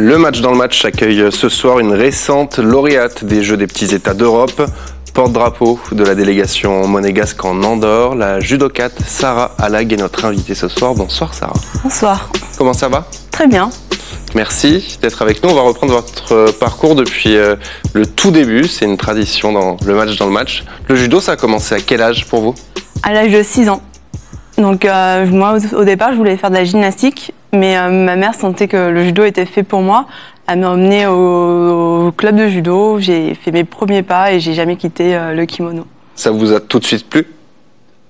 Le match dans le match accueille ce soir une récente lauréate des Jeux des petits États d'Europe, porte-drapeau de la délégation monégasque en Andorre, la judokate Sarah Allag est notre invitée ce soir. Bonsoir Sarah. Bonsoir. Comment ça va? Très bien. Merci d'être avec nous. On va reprendre votre parcours depuis le tout début. C'est une tradition dans le match dans le match. Le judo, ça a commencé à quel âge pour vous? À l'âge de 6 ans. Donc moi, au départ, je voulais faire de la gymnastique, mais ma mère sentait que le judo était fait pour moi. Elle m'a emmenée au club de judo. J'ai fait mes premiers pas et j'ai jamais quitté le kimono. Ça vous a tout de suite plu?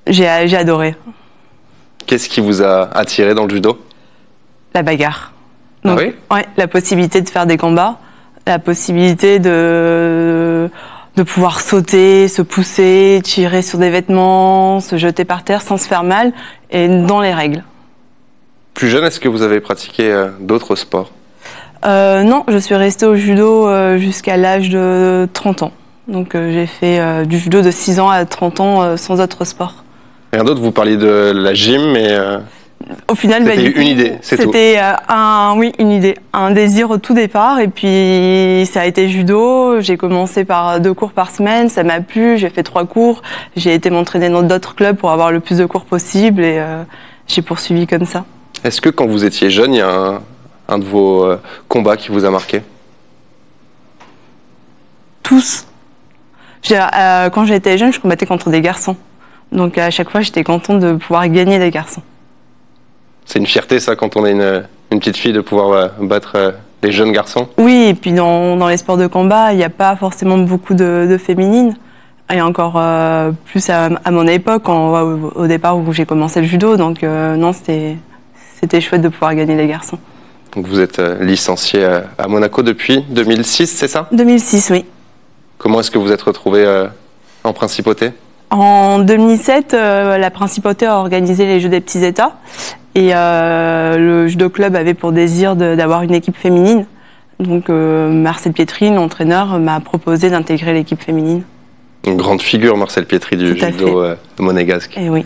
J'ai adoré. Qu'est-ce qui vous a attiré dans le judo? La bagarre. Donc, ah oui? Ouais, la possibilité de faire des combats, la possibilité de pouvoir sauter, se pousser, tirer sur des vêtements, se jeter par terre sans se faire mal et dans les règles. Plus jeune, est-ce que vous avez pratiqué d'autres sports? Non, je suis restée au judo jusqu'à l'âge de 30 ans. Donc j'ai fait du judo de 6 ans à 30 ans sans autre sport. Rien d'autre, vous parliez de la gym, mais au final, c'était une idée, c'est tout. C'était une idée, un désir au tout départ. Et puis ça a été judo. J'ai commencé par 2 cours par semaine, ça m'a plu. J'ai fait 3 cours. J'ai été m'entraîner dans d'autres clubs pour avoir le plus de cours possible et j'ai poursuivi comme ça. Est-ce que quand vous étiez jeune, il y a un de vos combats qui vous a marqué? Tous. Quand j'étais jeune, je combattais contre des garçons. Donc à chaque fois, j'étais contente de pouvoir gagner des garçons. C'est une fierté, ça, quand on est une petite fille, de pouvoir battre les jeunes garçons? Oui, et puis dans les sports de combat, il n'y a pas forcément beaucoup de féminines. Et encore plus à mon époque, au départ où j'ai commencé le judo. Donc non, c'était chouette de pouvoir gagner les garçons. Donc vous êtes licenciée à Monaco depuis 2006, c'est ça? 2006, oui. Comment est-ce que vous êtes retrouvée en principauté? En 2007, la principauté a organisé les Jeux des petits États. Et le judo club avait pour désir d'avoir une équipe féminine. Donc Marcel Pietri, l'entraîneur, m'a proposé d'intégrer l'équipe féminine. Une grande figure, Marcel Pietri, du judo monégasque. Et oui.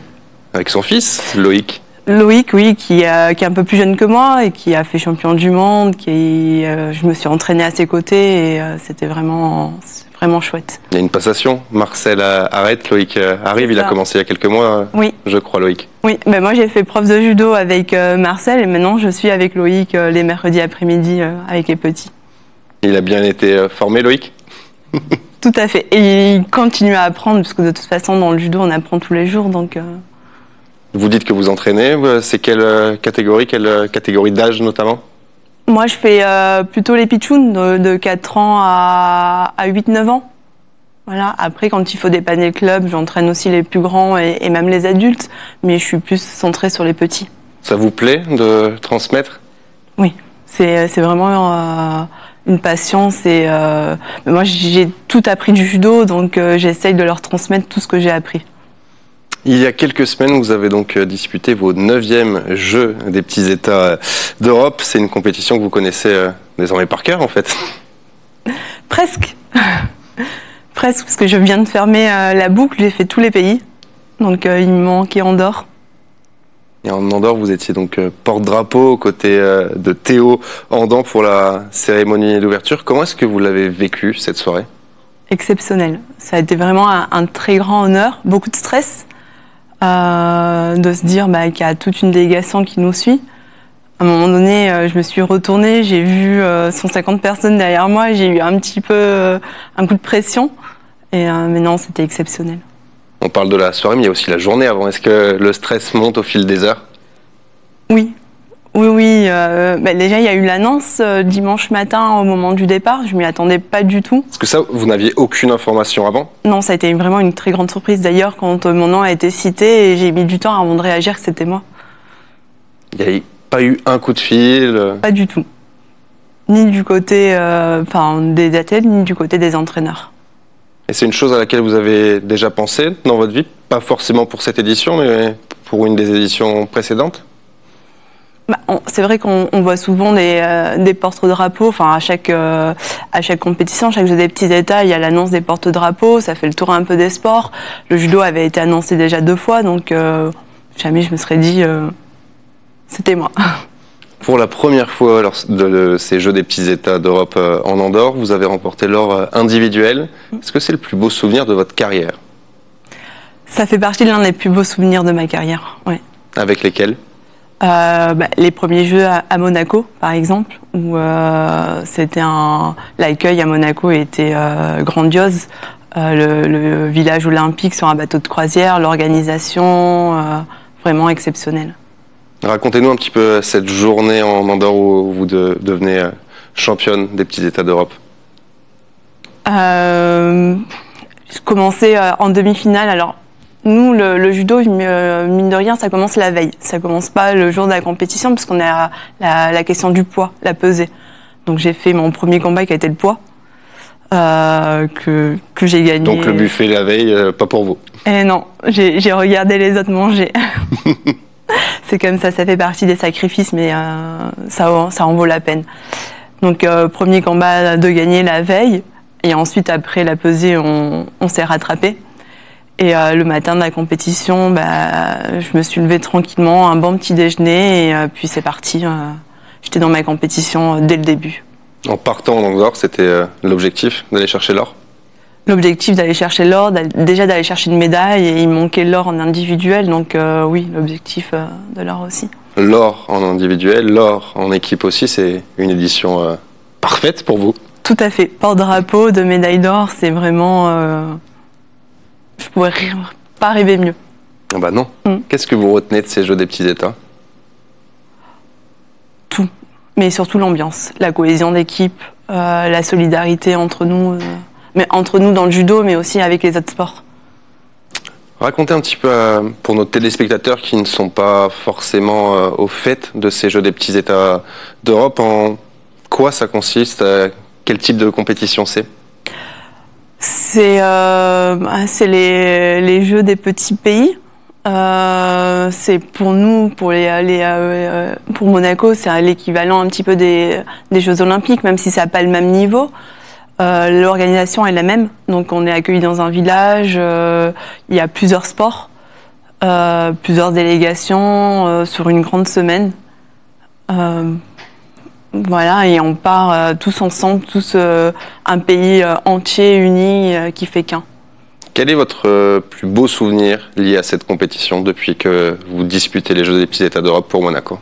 Avec son fils, Loïc. Loïc, oui, qui est un peu plus jeune que moi et qui a fait champion du monde. Je me suis entraînée à ses côtés et c'était vraiment chouette. Il y a une passation. Marcel arrête, Loïc arrive. Il a commencé il y a quelques mois, oui. Je crois, Loïc. Oui, ben moi j'ai fait prof de judo avec Marcel et maintenant je suis avec Loïc les mercredis après-midi avec les petits. Il a bien été formé, Loïc? Tout à fait. Et il continue à apprendre parce que de toute façon dans le judo on apprend tous les jours. Donc, Vous dites que vous entraînez. C'est quelle catégorie d'âge notamment? Moi je fais plutôt les pitchouns de 4 ans à 8-9 ans. Voilà. Après, quand il faut dépanner le club, j'entraîne aussi les plus grands et même les adultes, mais je suis plus centrée sur les petits. Ça vous plaît de transmettre? Oui, c'est vraiment une passion. Moi, j'ai tout appris du judo, donc j'essaye de leur transmettre tout ce que j'ai appris. Il y a quelques semaines, vous avez donc disputé vos 9e Jeux des petits États d'Europe. C'est une compétition que vous connaissez désormais par cœur, en fait. Presque. Presque, parce que je viens de fermer la boucle, j'ai fait tous les pays. Donc il me manquait Andorre. Et en Andorre, vous étiez donc porte-drapeau aux côtés de Théo Andan pour la cérémonie d'ouverture. Comment est-ce que vous l'avez vécu, cette soirée? Exceptionnel. Ça a été vraiment un très grand honneur, beaucoup de stress, de se dire qu'il y a toute une délégation qui nous suit. À un moment donné, je me suis retournée, j'ai vu 150 personnes derrière moi, j'ai eu un petit peu un coup de pression. Mais non, c'était exceptionnel. On parle de la soirée, mais il y a aussi la journée avant. Est-ce que le stress monte au fil des heures? Oui. Déjà, il y a eu l'annonce dimanche matin au moment du départ. Je m'y attendais pas du tout. Est-ce que ça, vous n'aviez aucune information avant? Non, ça a été vraiment une très grande surprise. D'ailleurs, quand mon nom a été cité, j'ai mis du temps avant de réagir que c'était moi. Il n'y a pas eu un coup de fil? Pas du tout. Ni du côté des athlètes, ni du côté des entraîneurs. Et c'est une chose à laquelle vous avez déjà pensé dans votre vie? Pas forcément pour cette édition, mais pour une des éditions précédentes? C'est vrai qu'on voit souvent des porte-drapeaux. Enfin, à chaque compétition, chaque jeu des petits États, il y a l'annonce des porte-drapeaux. Ça fait le tour un peu des sports. Le judo avait été annoncé déjà 2 fois, donc jamais je me serais dit c'était moi. Pour la première fois lors de ces Jeux des petits États d'Europe en Andorre, vous avez remporté l'or individuel. Est-ce que c'est le plus beau souvenir de votre carrière? Ça fait partie de l'un des plus beaux souvenirs de ma carrière, ouais. Avec lesquels? Les premiers Jeux à Monaco, par exemple, où l'accueil à Monaco était grandiose. Le village olympique sur un bateau de croisière, l'organisation vraiment exceptionnelle. Racontez-nous un petit peu cette journée en Andorre où vous devenez championne des petits États d'Europe. Je commençais en demi-finale. Alors, nous, le judo, mine de rien, ça commence la veille. Ça commence pas le jour de la compétition, parce qu'on a la question du poids, la pesée. Donc, j'ai fait mon premier combat qui a été le poids, que j'ai gagné. Donc, le buffet la veille, pas pour vous? Eh non, j'ai regardé les autres manger. C'est comme ça fait partie des sacrifices, mais ça en vaut la peine. Donc, premier combat de gagner la veille, et ensuite, après la pesée, on s'est rattrapé. Et le matin de la compétition, je me suis levée tranquillement, un bon petit déjeuner, et puis c'est parti. J'étais dans ma compétition dès le début. En partant en Andorre, c'était l'objectif d'aller chercher l'or? L'objectif d'aller chercher l'or, déjà d'aller chercher une médaille, et il manquait l'or en individuel, donc oui, l'objectif de l'or aussi. L'or en individuel, l'or en équipe aussi, c'est une édition parfaite pour vous? Tout à fait. Porte-drapeau de médaille d'or, c'est vraiment... je pourrais pas rêver mieux. Ah bah non. Qu'est-ce que vous retenez de ces Jeux des petits États? Tout, mais surtout l'ambiance, la cohésion d'équipe, la solidarité entre nous... mais entre nous dans le judo, mais aussi avec les autres sports. Racontez un petit peu pour nos téléspectateurs qui ne sont pas forcément au fait de ces Jeux des petits États d'Europe, en quoi ça consiste, quel type de compétition c'est? C'est les Jeux des petits pays. C'est pour nous, pour Monaco, c'est l'équivalent un petit peu des Jeux Olympiques, même si ça n'a pas le même niveau. L'organisation est la même, donc on est accueillis dans un village, il y a plusieurs sports, plusieurs délégations sur une grande semaine. Voilà, et on part tous ensemble, un pays entier, uni, qui fait qu'un. Quel est votre plus beau souvenir lié à cette compétition depuis que vous disputez les Jeux des petits États d'Europe pour Monaco?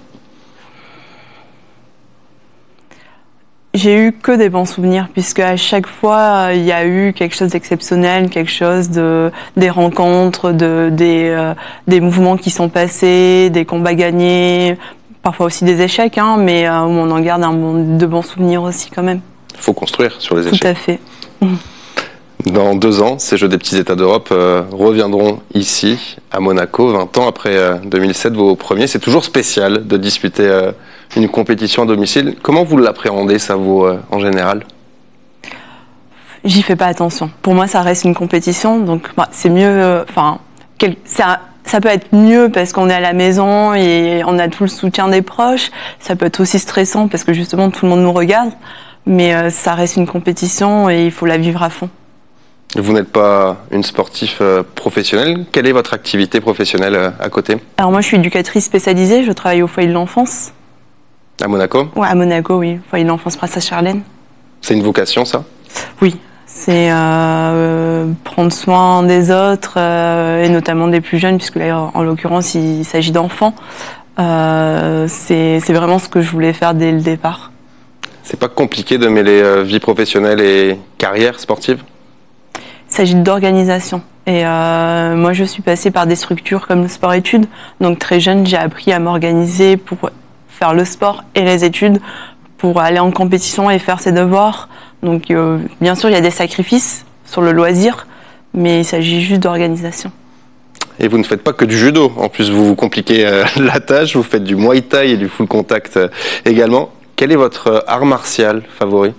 J'ai eu que des bons souvenirs, puisque à chaque fois, il y a eu quelque chose d'exceptionnel, des rencontres, des mouvements qui sont passés, des combats gagnés, parfois aussi des échecs, mais où on en garde de bons souvenirs aussi quand même. Il faut construire sur les échecs. Tout à fait. Dans 2 ans, ces Jeux des petits États d'Europe reviendront ici, à Monaco, 20 ans après 2007, vos premiers. C'est toujours spécial de disputer une compétition à domicile. Comment vous l'appréhendez, ça, vous, en général? J'y fais pas attention. Pour moi, ça reste une compétition, donc c'est mieux... ça peut être mieux parce qu'on est à la maison et on a tout le soutien des proches. Ça peut être aussi stressant parce que justement, tout le monde nous regarde. Mais ça reste une compétition et il faut la vivre à fond. Vous n'êtes pas une sportive professionnelle. Quelle est votre activité professionnelle à côté? Alors moi, je suis éducatrice spécialisée. Je travaille au foyer de l'enfance. À Monaco? Ouais, à Monaco, oui. Foyer de l'enfance Princesse Charlène. C'est une vocation, ça? Oui. C'est prendre soin des autres et notamment des plus jeunes, puisque là, en l'occurrence, il s'agit d'enfants. C'est vraiment ce que je voulais faire dès le départ. C'est pas compliqué de mêler vie professionnelle et carrière sportive? Il s'agit d'organisation. Et moi, je suis passée par des structures comme le sport-études. Donc très jeune, j'ai appris à m'organiser pour faire le sport et les études, pour aller en compétition et faire ses devoirs. Donc bien sûr, il y a des sacrifices sur le loisir, mais il s'agit juste d'organisation. Et vous ne faites pas que du judo. En plus, vous vous compliquez la tâche. Vous faites du muay thai et du full contact également. Quel est votre art martial favori?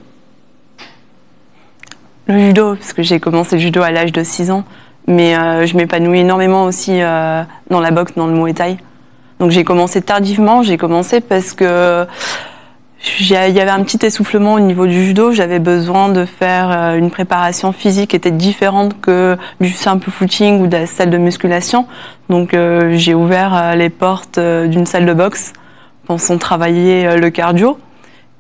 Le judo, parce que j'ai commencé le judo à l'âge de 6 ans. Mais je m'épanouis énormément aussi dans la boxe, dans le muay thai. Donc j'ai commencé tardivement. J'ai commencé parce que il y avait un petit essoufflement au niveau du judo. J'avais besoin de faire une préparation physique qui était différente que du simple footing ou de la salle de musculation. Donc j'ai ouvert les portes d'une salle de boxe pensant travailler le cardio.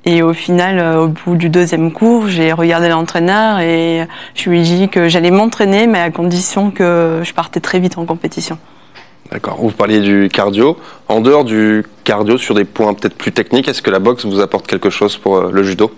Et au final, au bout du 2e cours, j'ai regardé l'entraîneur et je lui ai dit que j'allais m'entraîner, mais à condition que je partais très vite en compétition. D'accord. Vous parliez du cardio. En dehors du cardio, sur des points peut-être plus techniques, est-ce que la boxe vous apporte quelque chose pour le judo?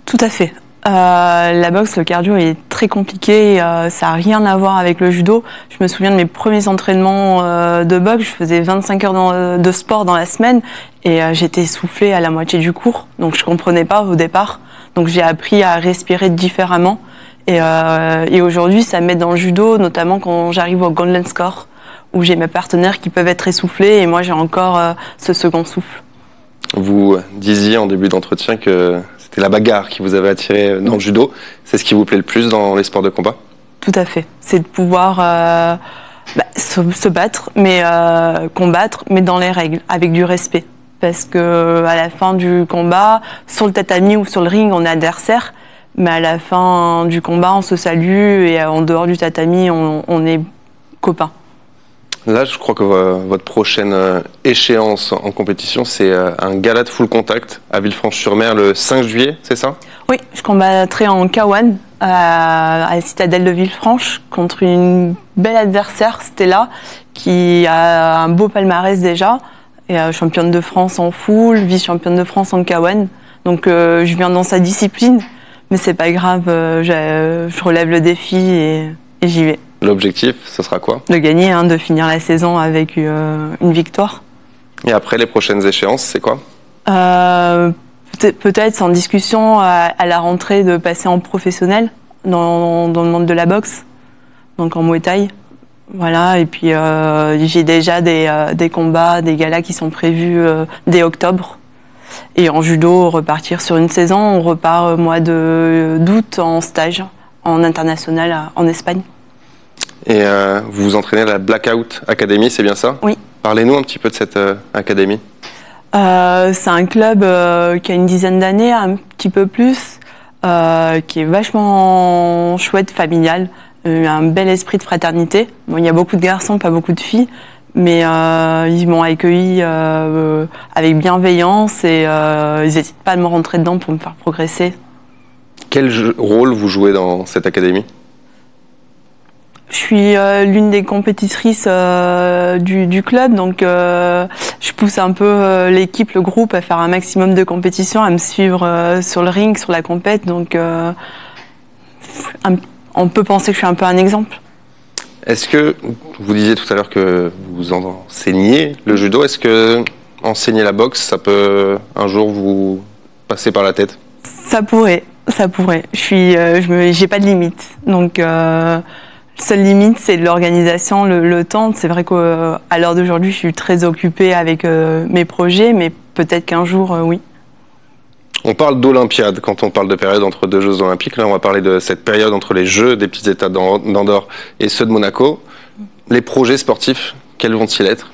Tout à fait. La boxe, le cardio est très compliqué, ça n'a rien à voir avec le judo. Je me souviens de mes premiers entraînements de boxe, je faisais 25 heures de sport dans la semaine et j'étais essoufflée à la moitié du cours, donc je comprenais pas au départ. Donc j'ai appris à respirer différemment et aujourd'hui ça m'aide dans le judo, notamment quand j'arrive au Golden Score, où j'ai mes partenaires qui peuvent être essoufflés et moi j'ai encore ce second souffle. Vous disiez en début d'entretien que c'était la bagarre qui vous avait attiré dans le judo. C'est ce qui vous plaît le plus dans les sports de combat? Tout à fait. C'est de pouvoir se battre, mais combattre, mais dans les règles, avec du respect. Parce que à la fin du combat, sur le tatami ou sur le ring, on est adversaire, mais à la fin du combat, on se salue et en dehors du tatami, on est copains. Là, je crois que votre prochaine échéance en compétition, c'est un gala de full contact à Villefranche-sur-Mer le 5 juillet, c'est ça? Oui, je combattrai en K1 à la citadelle de Villefranche contre une belle adversaire, Stella, qui a un beau palmarès déjà, et championne de France en full, vice-championne de France en K1. Donc je viens dans sa discipline, mais c'est pas grave, je relève le défi et j'y vais. L'objectif, ce sera quoi? De gagner, de finir la saison avec une victoire. Et après, les prochaines échéances, c'est quoi? Peut-être sans discussion à la rentrée de passer en professionnel dans le monde de la boxe, donc en Muay Thai. Voilà, et puis j'ai déjà des combats, des galas qui sont prévus dès octobre. Et en judo, repartir sur une saison, on repart au mois d'août en stage, en international en Espagne. Et vous vous entraînez à la Blackout Academy, c'est bien ça? Oui. Parlez-nous un petit peu de cette académie. C'est un club qui a une dizaine d'années, un petit peu plus, qui est vachement chouette, familial, un bel esprit de fraternité. Bon, il y a beaucoup de garçons, pas beaucoup de filles, mais ils m'ont accueilli avec bienveillance et ils n'hésitent pas à me rentrer dedans pour me faire progresser. Quel rôle vous jouez dans cette académie? Je suis l'une des compétitrices du club, donc je pousse un peu l'équipe, le groupe à faire un maximum de compétitions, à me suivre sur le ring, sur la compète, donc on peut penser que je suis un peu un exemple. Est-ce que, vous disiez tout à l'heure que vous enseignez le judo, est-ce que enseigner la boxe, ça peut un jour vous passer par la tête? Ça pourrait. J'ai pas de limite, donc seule limite, c'est l'organisation, le temps. C'est vrai qu'à l'heure d'aujourd'hui, je suis très occupée avec mes projets, mais peut-être qu'un jour, oui. On parle d'Olympiade quand on parle de période entre deux Jeux Olympiques. Là, on va parler de cette période entre les Jeux des petits États d'Andorre et ceux de Monaco. Les projets sportifs, quels vont-ils être?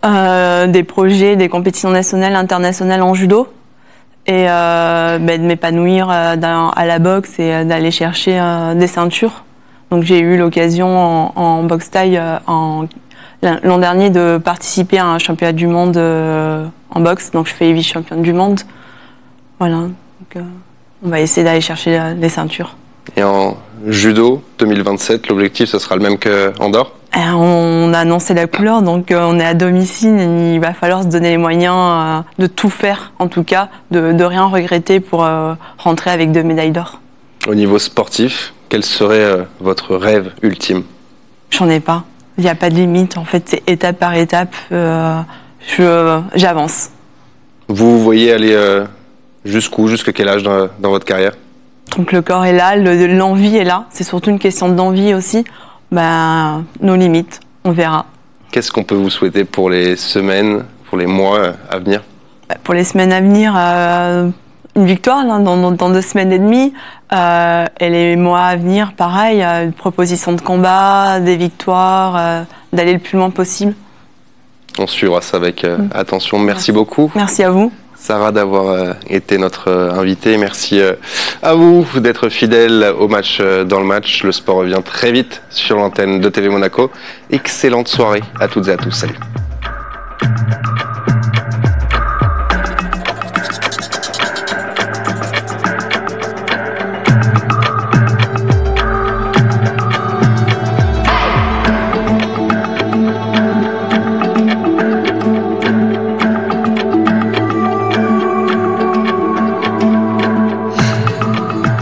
Des projets, des compétitions nationales, internationales en judo. Et de m'épanouir à la boxe et d'aller chercher des ceintures. Donc j'ai eu l'occasion en boxe thaï l'an dernier de participer à un championnat du monde en boxe. Donc je fais vice-championne du monde. Voilà. Donc, on va essayer d'aller chercher les ceintures. Et en judo 2027, l'objectif ce sera le même qu'Andorre? On a annoncé la couleur, donc on est à domicile. Et il va falloir se donner les moyens de tout faire, en tout cas, de rien regretter pour rentrer avec 2 médailles d'or. Au niveau sportif, quel serait votre rêve ultime? J'en ai pas. Il n'y a pas de limite. En fait, c'est étape par étape. J'avance. Vous voyez aller jusqu'où, jusqu'à quel âge dans votre carrière? Donc le corps est là, l'envie est là. C'est surtout une question d'envie aussi. Nos limites, on verra. Qu'est-ce qu'on peut vous souhaiter pour les semaines, pour les mois à venir? Pour les semaines à venir, une victoire là, dans 2 semaines et demie. Et les mois à venir, pareil, une proposition de combat, des victoires, d'aller le plus loin possible. On suivra ça avec attention. Merci beaucoup. Merci à vous. Sarah, d'avoir été notre invitée. Merci à vous d'être fidèle au match dans le match. Le sport revient très vite sur l'antenne de TV Monaco. Excellente soirée à toutes et à tous. Salut.